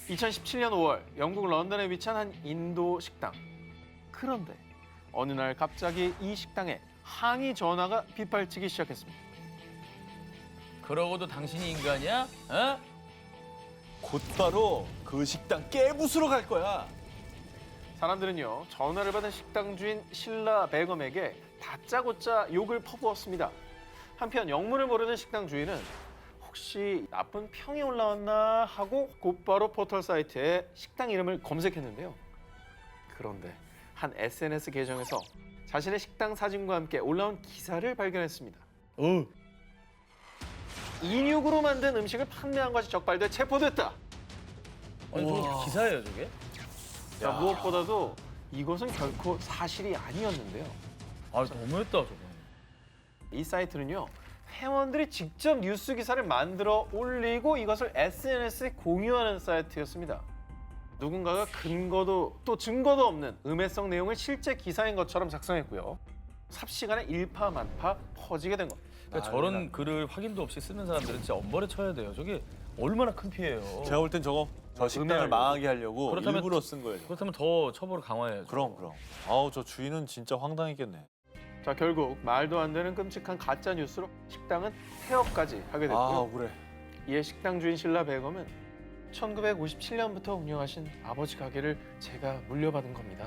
2017년 5월 영국 런던에 위치한 한 인도 식당. 그런데 어느 날 갑자기 이 식당에 항의 전화가 빗발치기 시작했습니다. 그러고도 당신이 인간이야? 어? 곧바로 그 식당 깨부수러 갈 거야. 사람들은요, 전화를 받은 식당 주인 실라 베검에게 다짜고짜 욕을 퍼부었습니다. 한편 영문을 모르는 식당 주인은 혹시 나쁜 평이 올라왔나 하고 곧바로 포털 사이트에 식당 이름을 검색했는데요. 그런데 한 SNS 계정에서 자신의 식당 사진과 함께 올라온 기사를 발견했습니다. 인육으로 만든 음식을 판매한 것이 적발돼 체포됐다. 아니 저거 기사예요 저게? 자, 무엇보다도 이것은 결코 사실이 아니었는데요. 아 너무했다 저거. 이 사이트는요, 회원들이 직접 뉴스 기사를 만들어 올리고 이것을 SNS에 공유하는 사이트였습니다. 누군가가 근거도 또 증거도 없는 음해성 내용을 실제 기사인 것처럼 작성했고요. 삽시간에 일파만파 퍼지게 된 겁니다. 그러니까 저런 글을 확인도 없이 쓰는 사람들은 진짜 엄벌에 쳐야 돼요. 저게 얼마나 큰 피해예요. 제가 볼 땐 저거 저 식당을 음해하려고. 망하게 하려고 그렇다면- 일부러 쓴 거예요. 그렇다면 더 처벌을 강화해야죠. 그럼. 아우 저 주인은 진짜 황당했겠네. 자, 결국 말도 안 되는 끔찍한 가짜 뉴스로 식당은 폐업까지 하게 됐고요. 아 그래. 이에 식당 주인 실라 베검은 1957년부터 운영하신 아버지 가게를 제가 물려받은 겁니다.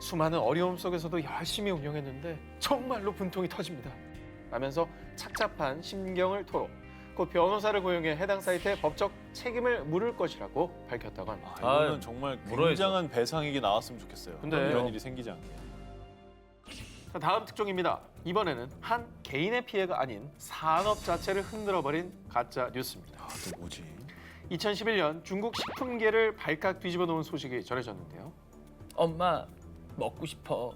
수많은 어려움 속에서도 열심히 운영했는데 정말로 분통이 터집니다. 라면서 착잡한 심경을 토로 곧 변호사를 고용해 해당 사이트의 법적 책임을 물을 것이라고 밝혔다고 합니다. 아, 이거는 아, 정말 물어야죠. 굉장한 배상액이 나왔으면 좋겠어요. 근데 이런 일이 생기지 않게. 자, 다음 특종입니다. 이번에는 한 개인의 피해가 아닌 산업 자체를 흔들어버린 가짜 뉴스입니다. 아 또 뭐지? 2011년 중국 식품계를 발칵 뒤집어 놓은 소식이 전해졌는데요. 엄마 먹고 싶어.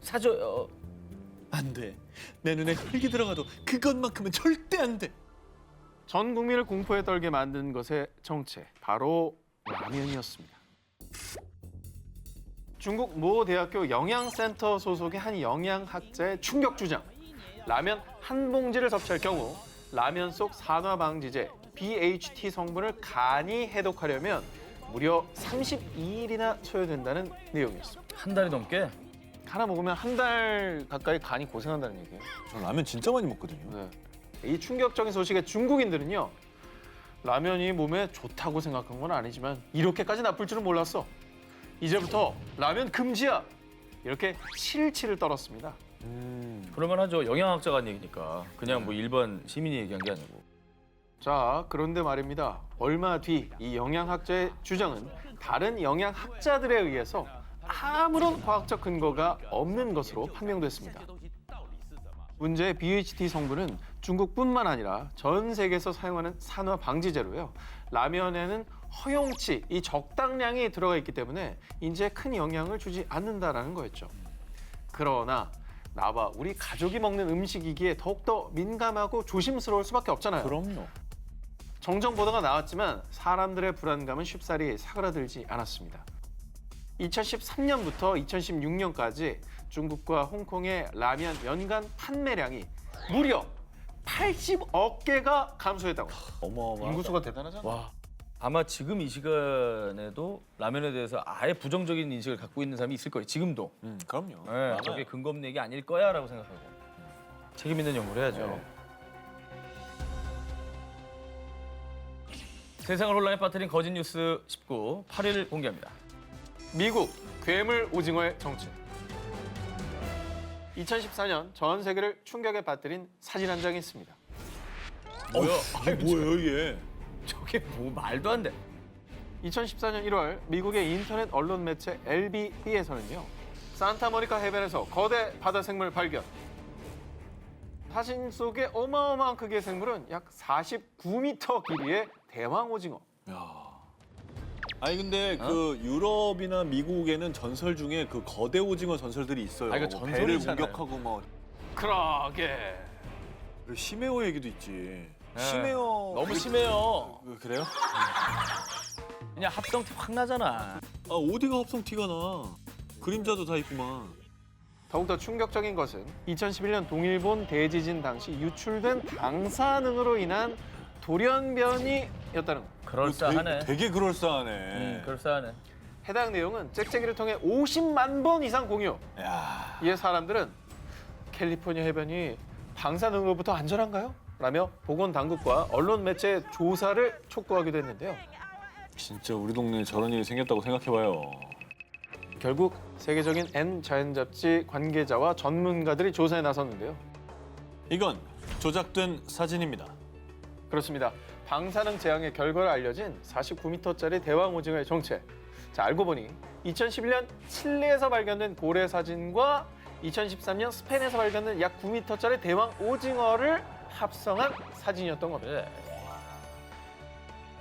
사줘요. 안 돼. 내 눈에 흙이 들어가도 그것만큼은 절대 안 돼. 전 국민을 공포에 떨게 만든 것의 정체, 바로 라면이었습니다. 중국 모 대학교 영양센터 소속의 한 영양학자의 충격 주장. 라면 한 봉지를 섭취할 경우 라면 속 산화방지제 BHT 성분을 간이 해독하려면 무려 32일이나 소요된다는 내용이었습니다. 한 달이 넘게? 하나 먹으면 한 달 가까이 간이 고생한다는 얘기예요. 저 라면 진짜 많이 먹거든요. 네. 이 충격적인 소식에 중국인들은요, 라면이 몸에 좋다고 생각한 건 아니지만 이렇게까지 나쁠 줄은 몰랐어. 이제부터 라면 금지야. 이렇게 실치를 떨었습니다. 그럴만하죠. 영양학자가 한 얘기니까. 그냥 뭐 일반 시민이 얘기한 게 아니고. 자, 그런데 말입니다. 얼마 뒤 이 영양학자의 주장은 다른 영양학자들에 의해서 아무런 과학적 근거가 없는 것으로 판명됐습니다. 문제의 BHT 성분은 중국뿐만 아니라 전 세계에서 사용하는 산화 방지제로요. 라면에는 허용치, 이 적당량이 들어가 있기 때문에 인체에 큰 영향을 주지 않는다라는 거였죠. 그러나 나와 우리 가족이 먹는 음식이기에 더욱더 민감하고 조심스러울 수밖에 없잖아요. 그럼요. 정정 보도가 나왔지만 사람들의 불안감은 쉽사리 사그라들지 않았습니다. 2013년부터 2016년까지 중국과 홍콩의 라면 연간 판매량이 무려 80억 개가 감소했다고. 어마어마. 인구수가 대단하잖아. 와. 아마 지금 이 시간에도 라면에 대해서 아예 부정적인 인식을 갖고 있는 사람이 있을 거예요. 지금도. 그럼요. 네, 많아요. 저게 근거 없는 얘기 아닐 거야라고 생각하고. 책임 있는 연구를 해야죠. 네. 세상을 혼란에 빠뜨린 거짓 뉴스 19, 8일 공개합니다. 미국 괴물 오징어의 정체. 2014년 전 세계를 충격에 빠뜨린 사진 한 장이 있습니다. 뭐야? 이게 뭐예요 이게? 저게 뭐 말도 안 돼. 2014년 1월 미국의 인터넷 언론 매체 LBC에서는요. 산타모니카 해변에서 거대 바다 생물 발견. 사진 속의 어마어마한 크기의 생물은 약 49m 길이의 대왕 오징어. 야. 아니 근데 그 유럽이나 미국에는 전설 중에 그 거대 오징어 전설들이 있어요. 아, 이거 뭐 배를 전설이잖아요. 공격하고 뭐 그러게. 그리고 심해어 얘기도 있지. 네. 심해어 너무 심해요. 그래요? 그냥 합성티 확 나잖아. 아 어디가 합성 티가 나? 그림자도 다 있구만. 더욱더 충격적인 것은 2011년 동일본 대지진 당시 유출된 방사능으로 인한 돌연변이 거. 그럴싸하네. 되게 그럴싸하네. 그럴싸하네. 해당 내용은 짹짹이를 통해 50만 번 이상 공유. 야, 이에 사람들은 캘리포니아 해변이 방사능으로부터 안전한가요? 라며 보건당국과 언론 매체의 조사를 촉구하기도 했는데요. 진짜 우리 동네에 저런 일이 생겼다고 생각해봐요. 결국 세계적인 N 자연 잡지 관계자와 전문가들이 조사에 나섰는데요. 이건 조작된 사진입니다. 그렇습니다. 방사능 재앙의 결과를 알려진 49m짜리 대왕 오징어의 정체. 자, 알고 보니 2011년 칠레에서 발견된 고래 사진과 2013년 스페인에서 발견된 약 9m짜리 대왕 오징어를 합성한 사진이었던 겁니다. 그래.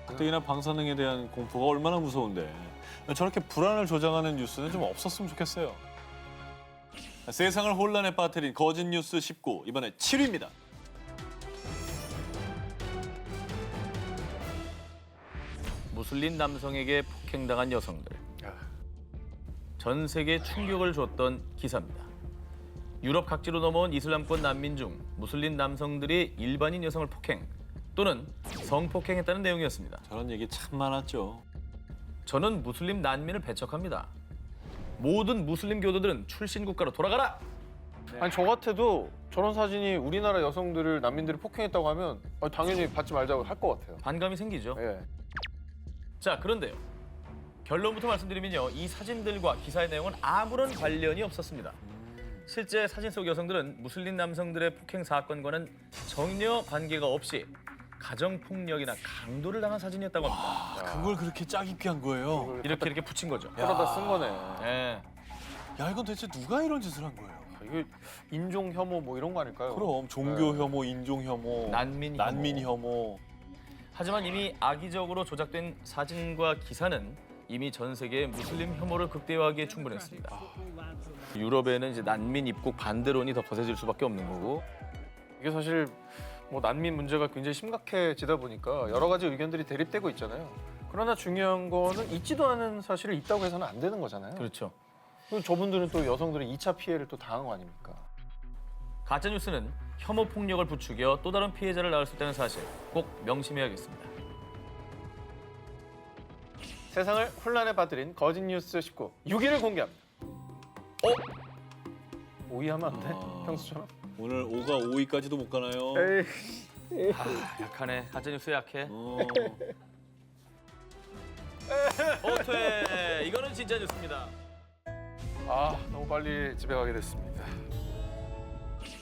가뜩이나 방사능에 대한 공포가 얼마나 무서운데 저렇게 불안을 조장하는 뉴스는 좀 없었으면 좋겠어요. 세상을 혼란에 빠뜨린 거짓 뉴스 19, 이번에 7위입니다. 무슬림 남성에게 폭행당한 여성들. 전 세계에 충격을 줬던 기사입니다. 유럽 각지로 넘어온 이슬람권 난민 중 무슬림 남성들이 일반인 여성을 폭행 또는 성폭행했다는 내용이었습니다. 저런 얘기 참 많았죠. 저는 무슬림 난민을 배척합니다. 모든 무슬림 교도들은 출신 국가로 돌아가라! 아니 저 같아도 저런 사진이 우리나라 여성들을 난민들이 폭행했다고 하면 당연히 받지 말자고 할 것 같아요. 반감이 생기죠. 예. 자, 그런데요. 결론부터 말씀드리면요. 이 사진들과 기사의 내용은 아무런 관련이 없었습니다. 실제 사진 속 여성들은 무슬림 남성들의 폭행 사건과는 전혀 관계가 없이 가정폭력이나 강도를 당한 사진이었다고 합니다. 그걸 그렇게 짜깁기 한 거예요. 이렇게 붙인 거죠. 그러다 쓴 거네. 예. 야, 이건 대체 누가 이런 짓을 한 거예요? 이게 인종 혐오 뭐 이런 거 아닐까요? 그럼 종교 혐오, 인종 혐오, 난민 혐오. 하지만 이미 악의적으로 조작된 사진과 기사는 이미 전 세계의 무슬림 혐오를 극대화하기에 충분했습니다. 유럽에는 이제 난민 입국 반대론이 더 거세질 수밖에 없는 거고. 이게 사실 뭐 난민 문제가 굉장히 심각해지다 보니까 여러 가지 의견들이 대립되고 있잖아요. 그러나 중요한 거는 있지도 않은 사실이 있다고 해서는 안 되는 거잖아요. 그렇죠. 그리고 저분들은 또 여성들은 2차 피해를 또 당한 거 아닙니까? 가짜 뉴스는 혐오 폭력을 부추겨 또 다른 피해자를 낳을 수 있다는 사실 꼭 명심해야겠습니다. 세상을 혼란에 빠뜨린 거짓 뉴스 19 6위를 공개합니다. 5위 하면 안 돼? 평소처럼? 오늘 5가 5위까지도 못 가나요? 에이. 약하네. 가짜 뉴스 약해. 어퇴. 이거는 진짜 뉴스입니다. 너무 빨리 집에 가게 됐습니다.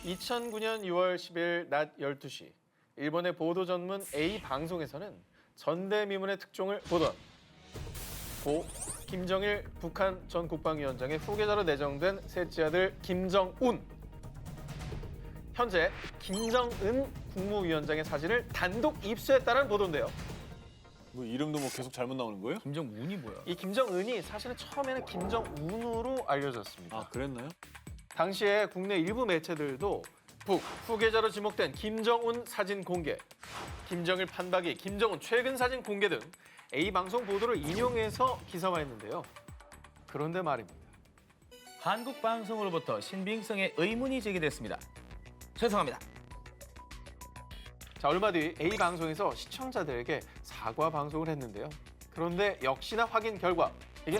2009년 6월 10일 낮 12시 일본의 보도 전문 A 방송에서는 전대미문의 특종을 보도한 고 김정일 북한 전 국방위원장의 후계자로 내정된 셋째 아들 김정운 현재 김정은 국무위원장의 사진을 단독 입수했다는 보도인데요. 뭐 이름도 뭐 계속 잘못 나오는 거예요? 김정운이 뭐야? 이 김정은이 사실은 처음에는 김정운으로 알려졌습니다. 아, 그랬나요? 당시에 국내 일부 매체들도 북 후계자로 지목된 김정운 사진 공개, 김정일 판박이, 김정은 최근 사진 공개 등 A 방송 보도를 인용해서 기사화했는데요. 그런데 말입니다. 한국 방송으로부터 신빙성의 의문이 제기됐습니다. 죄송합니다. 자, 얼마 뒤 A 방송에서 시청자들에게 사과 방송을 했는데요. 그런데 역시나 확인 결과 이게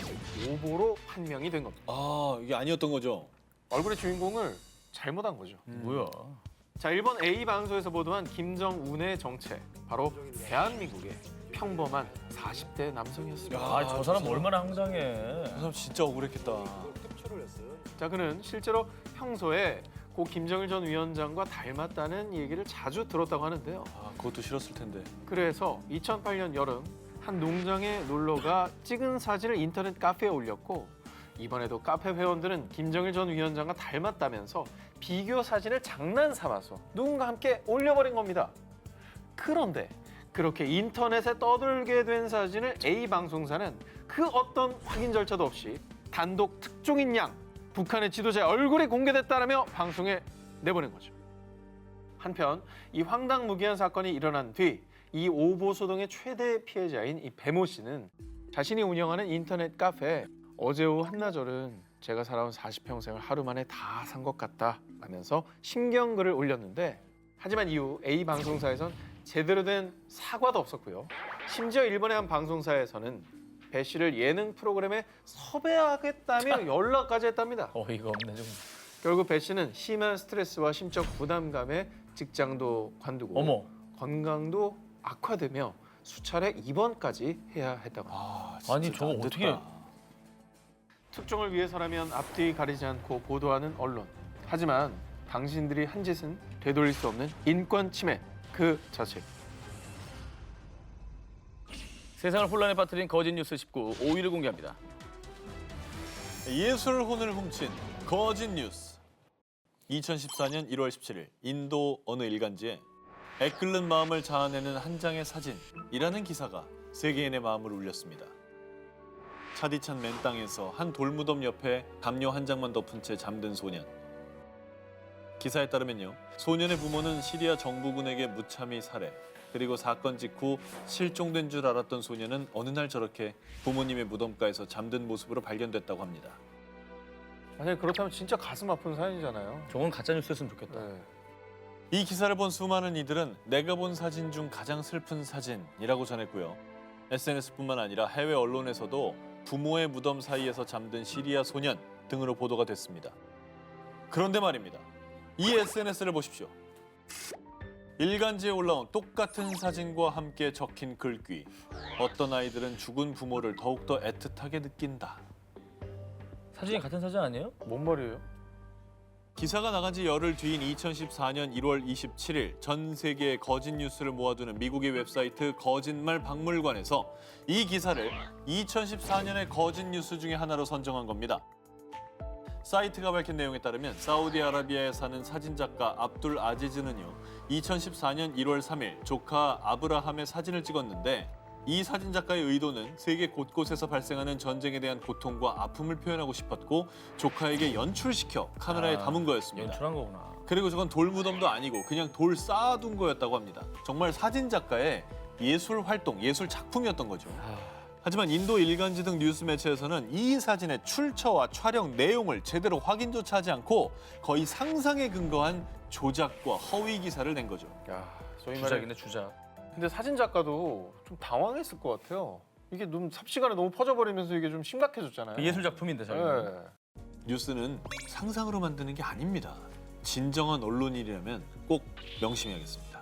오보로 판명이 된 겁니다. 아, 이게 아니었던 거죠? 얼굴의 주인공을 잘못한 거죠. 뭐야? 자, 일본 A 방송에서 보도한 김정운의 정체, 바로 대한민국의 평범한 40대 남성이었습니다. 아, 저 사람 얼마나 황당해. 저 사람 진짜 억울했겠다. 자, 그는 실제로 평소에 고 김정일 전 위원장과 닮았다는 얘기를 자주 들었다고 하는데요. 아, 그것도 싫었을 텐데. 그래서 2008년 여름 한 농장에 놀러가 찍은 사진을 인터넷 카페에 올렸고 이번에도 카페 회원들은 김정일 전 위원장과 닮았다면서 비교 사진을 장난 삼아서 누군가 함께 올려버린 겁니다. 그런데 그렇게 인터넷에 떠돌게 된 사진을 A 방송사는 그 어떤 확인 절차도 없이 단독 특종인 양 북한의 지도자의 얼굴이 공개됐다라며 방송에 내보낸 거죠. 한편 이 황당무계한 사건이 일어난 뒤 이 오보 소동의 최대 피해자인 이 배모 씨는 자신이 운영하는 인터넷 카페에 어제 오후 한나절은 제가 살아온 40평생을 하루 만에 다 산 것 같다 라면서 심경글을 올렸는데 하지만 이후 A 방송사에선 제대로 된 사과도 없었고요. 심지어 일본의 한 방송사에서는 배 씨를 예능 프로그램에 섭외하겠다며 연락까지 했답니다. 어이가 없네 좀. 결국 배 씨는 심한 스트레스와 심적 부담감에 직장도 관두고 어머. 건강도 악화되며 수차례 입원까지 해야 했다고 합니다. 진짜 아니, 저거 안 됐다. 어떻게- 특종을 위해서라면 앞뒤 가리지 않고 보도하는 언론. 하지만 당신들이 한 짓은 되돌릴 수 없는 인권 침해 그 자체. 세상을 혼란에 빠뜨린 거짓 뉴스 19 5위를 공개합니다. 예술혼을 훔친 거짓 뉴스. 2014년 1월 17일 인도 어느 일간지에 애끓는 마음을 자아내는 한 장의 사진이라는 기사가 세계인의 마음을 울렸습니다. 차디찬 맨땅에서 한 돌무덤 옆에 담요 한 장만 덮은 채 잠든 소년. 기사에 따르면요, 소년의 부모는 시리아 정부군에게 무참히 살해, 그리고 사건 직후 실종된 줄 알았던 소년은 어느 날 저렇게 부모님의 무덤가에서 잠든 모습으로 발견됐다고 합니다. 만약 그렇다면 진짜 가슴 아픈 사연이잖아요. 저건 가짜 뉴스였으면 좋겠다. 네. 이 기사를 본 수많은 이들은 내가 본 사진 중 가장 슬픈 사진이라고 전했고요. SNS뿐만 아니라 해외 언론에서도 부모의 무덤 사이에서 잠든 시리아 소년 등으로 보도가 됐습니다. 그런데 말입니다. 이 SNS를 보십시오. 일간지에 올라온 똑같은 사진과 함께 적힌 글귀. 어떤 아이들은 죽은 부모를 더욱더 애틋하게 느낀다. 사진이 같은 사진 아니에요? 뭔 말이에요? 기사가 나간 지 열흘 뒤인 2014년 1월 27일 전 세계의 거짓 뉴스를 모아두는 미국의 웹사이트 거짓말 박물관에서 이 기사를 2014년의 거짓 뉴스 중에 하나로 선정한 겁니다. 사이트가 밝힌 내용에 따르면 사우디아라비아에 사는 사진작가 압둘 아지즈는요, 2014년 1월 3일 조카 아브라함의 사진을 찍었는데 이 사진작가의 의도는 세계 곳곳에서 발생하는 전쟁에 대한 고통과 아픔을 표현하고 싶었고 조카에게 연출시켜 카메라에 담은 거였습니다. 연출한 거구나. 그리고 저건 돌무덤도 아니고 그냥 돌 쌓아둔 거였다고 합니다. 정말 사진작가의 예술 활동, 예술 작품이었던 거죠. 하지만 인도 일간지 등 뉴스 매체에서는 이 사진의 출처와 촬영 내용을 제대로 확인조차 하지 않고 거의 상상에 근거한 조작과 허위 기사를 낸 거죠. 야, 소위 말해. 주작이네 주작. 근데 사진 작가도 좀 당황했을 것 같아요. 이게 너무 삽시간에 너무 퍼져버리면서 이게 좀 심각해졌잖아요. 예술 작품인데 저는. 네. 뉴스는 상상으로 만드는 게 아닙니다. 진정한 언론인이라면 꼭 명심해야겠습니다.